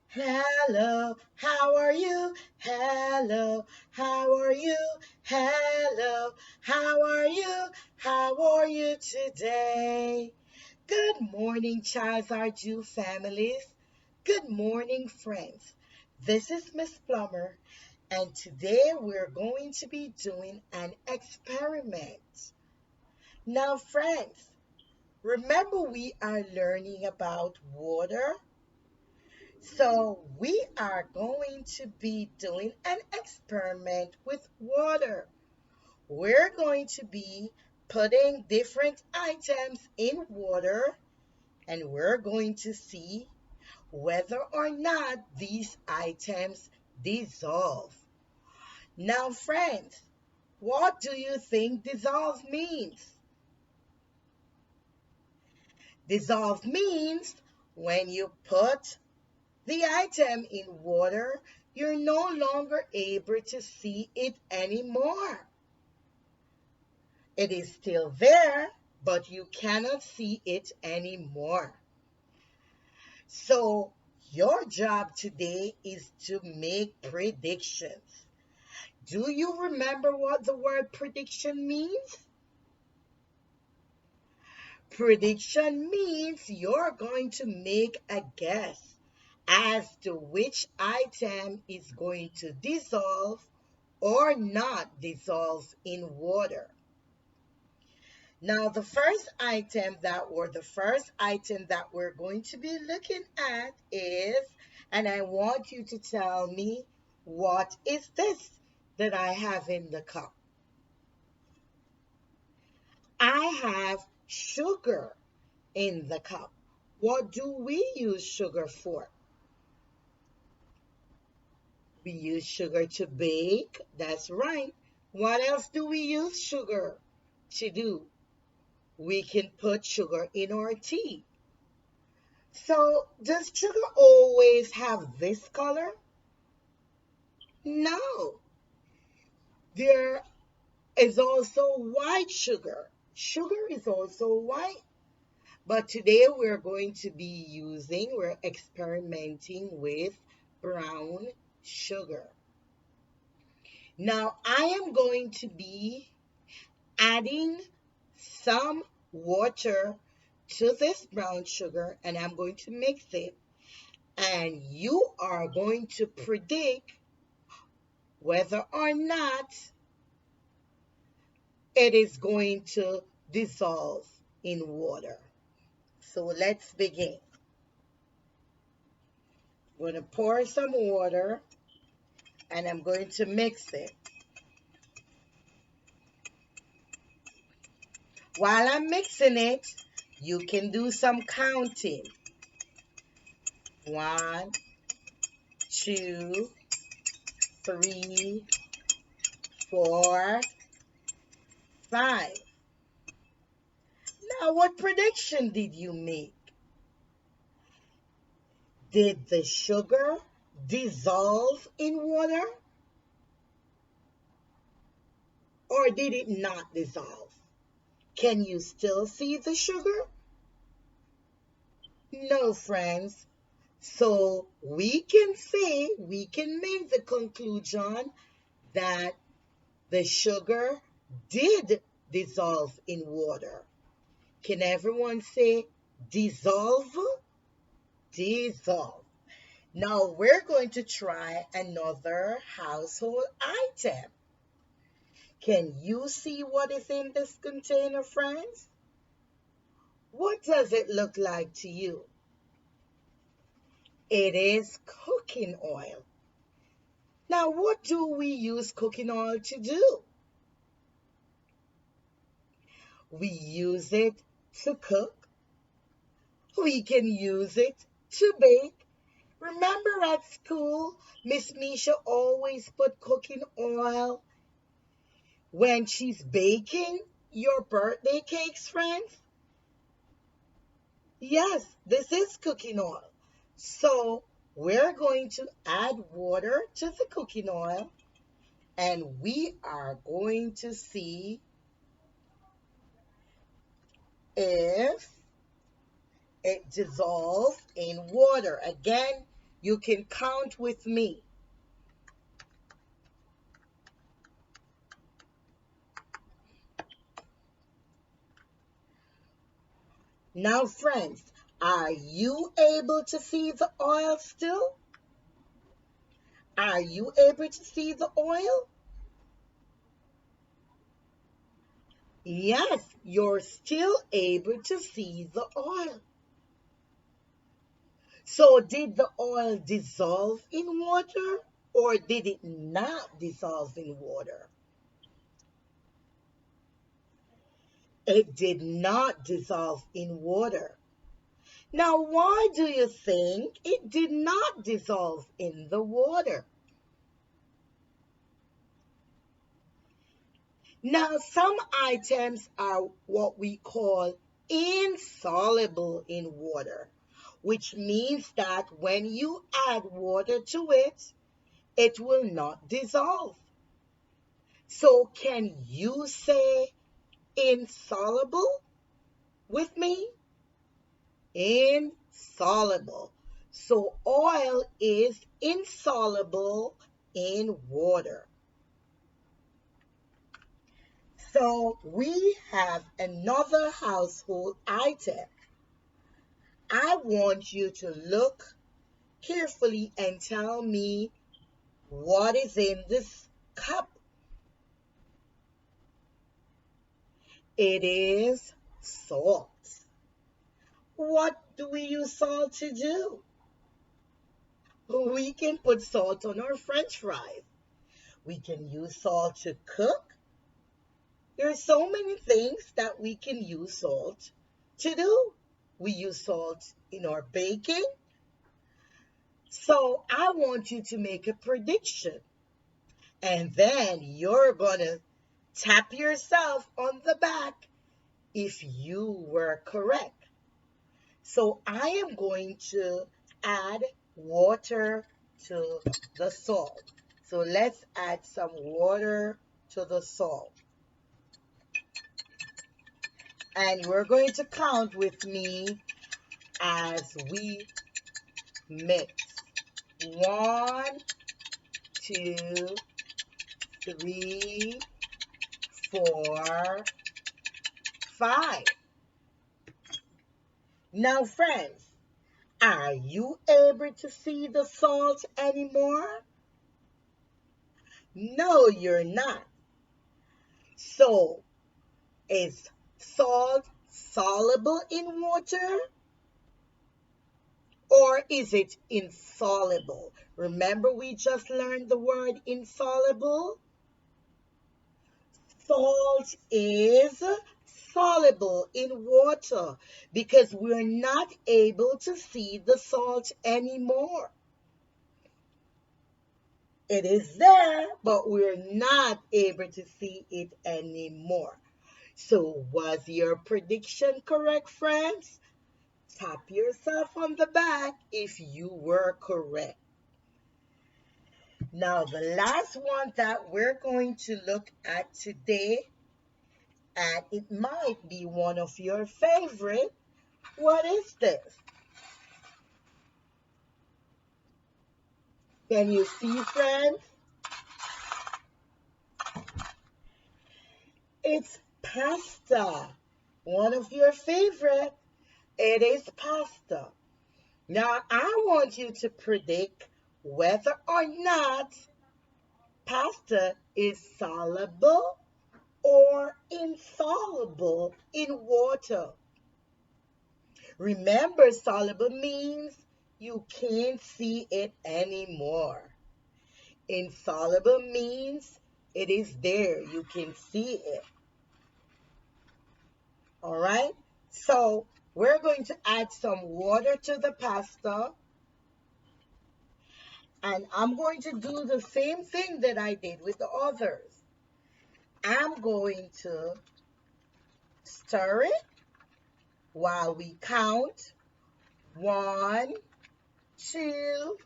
Hello, how are you? Hello, how are you? Hello, how are you? How are you today? Good morning, Charles Arju families. Good morning, friends. This is Ms Plummer, and today we're going to be doing an experiment. Now, friends, remember we are learning about water. So we are going to be doing an experiment with water. We're going to be putting different items in water and we're going to see whether or not these items dissolve. Now, friends, what do you think dissolve means? Dissolve means when you put the item in water, you're no longer able to see it anymore. It is still there, but you cannot see it anymore. So, your job today is to make predictions. Do you remember what the word prediction means? Prediction means you're going to make a guess as to which item is going to dissolve or not dissolve in water. Now, the first item that we're going to be looking at is, and I want you to tell me, what is this that I have in the cup? I have sugar in the cup. What do we use sugar for? We use sugar to bake. That's right. What else do we use sugar to do? We can put sugar in our tea. So, does sugar always have this color? No. There is also white sugar. Sugar is also white. But today we're experimenting with brown sugar. Now, I am going to be adding some water to this brown sugar and I'm going to mix it. And you are going to predict whether or not it is going to dissolve in water. So let's begin. I'm going to pour some water and I'm going to mix it. While I'm mixing it, you can do some counting. 1, 2, 3, 4, 5. Now, what prediction did you make? Did the sugar dissolve in water or did it not dissolve? Can you still see the sugar? No, friends. So we can make the conclusion that the sugar did dissolve in water. Can everyone say dissolve? Dissolve. Now we're going to try another household item. Can you see what is in this container, friends? What does it look like to you? It is cooking oil. Now, what do we use cooking oil to do? We use it to cook. We can use it to bake. Remember at school, Miss Misha always put cooking oil when she's baking your birthday cakes, friends? Yes, this is cooking oil. So we're going to add water to the cooking oil and we are going to see if it dissolves in water. Again, You can count with me. Now, friends, are you able to see the oil still? Are you able to see the oil? Yes, you're still able to see the oil. So, did the oil dissolve in water or did it not dissolve in water? It did not dissolve in water. Now, why do you think it did not dissolve in the water? Now, some items are what we call insoluble in water, which means that when you add water to it, it will not dissolve. So, can you say insoluble with me? Insoluble. So, oil is insoluble in water. So, we have another household item. I want you to look carefully and tell me what is in this cup. It is salt. What do we use salt to do? We can put salt on our French fries. We can use salt to cook. There are so many things that we can use salt to do. We use salt in our baking. So I want you to make a prediction. And then you're going to tap yourself on the back if you were correct. So I am going to add water to the salt. So let's add some water to the salt. And we're going to count with me as we mix. 1, 2, 3, 4, 5. Now, friends, are you able to see the salt anymore? No, you're not. So, is salt soluble in water or is it insoluble? Remember, we just learned the word insoluble? Salt is soluble in water because we're not able to see the salt anymore. It is there, but we're not able to see it anymore. So, was your prediction correct, friends? Tap yourself on the back if you were correct. Now, the last one that we're going to look at today, and it might be one of your favorite. What is this? Can you see, friends? It's pasta. One of your favorite. It is pasta. Now, I want you to predict whether or not pasta is soluble or insoluble in water. Remember, soluble means you can't see it anymore. Insoluble means it is there, you can see it. All right? So, we're going to add some water to the pasta. And I'm going to do the same thing that I did with the others. I'm going to stir it while we count 1, 2,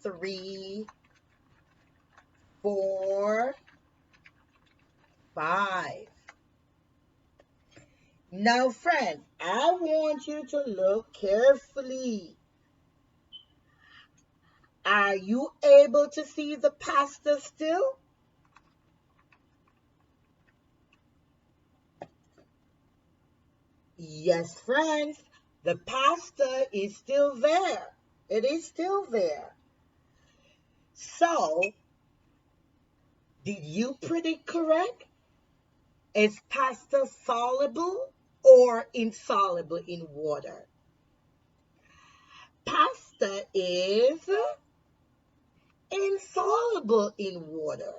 3, 4, 5. Now, friends, I want you to look carefully. Are you able to see the pasta still? Yes, friends, the pasta is still there. It is still there. So, did you predict correct? Is pasta soluble or insoluble in water? Pasta is insoluble in water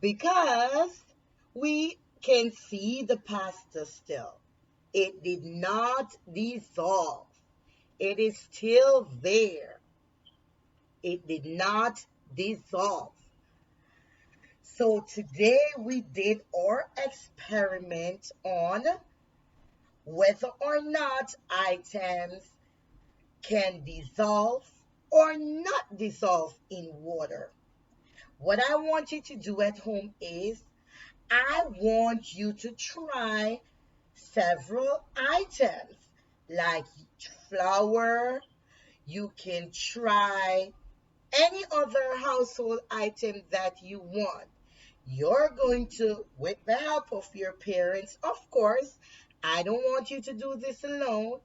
because we can see the pasta still. It did not dissolve. It is still there. It did not dissolve. So today we did our experiment on whether or not items can dissolve or not dissolve in water. What I want you to do at home is I want you to try several items like flour. You can try any other household item that you want. You're going to, with the help of your parents, of course, I don't want you to do this alone.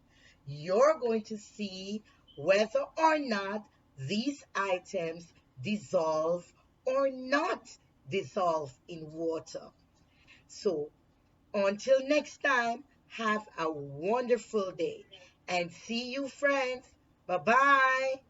You're going to see whether or not these items dissolve or not dissolve in water. So until next time, have a wonderful day and see you, friends. Bye bye.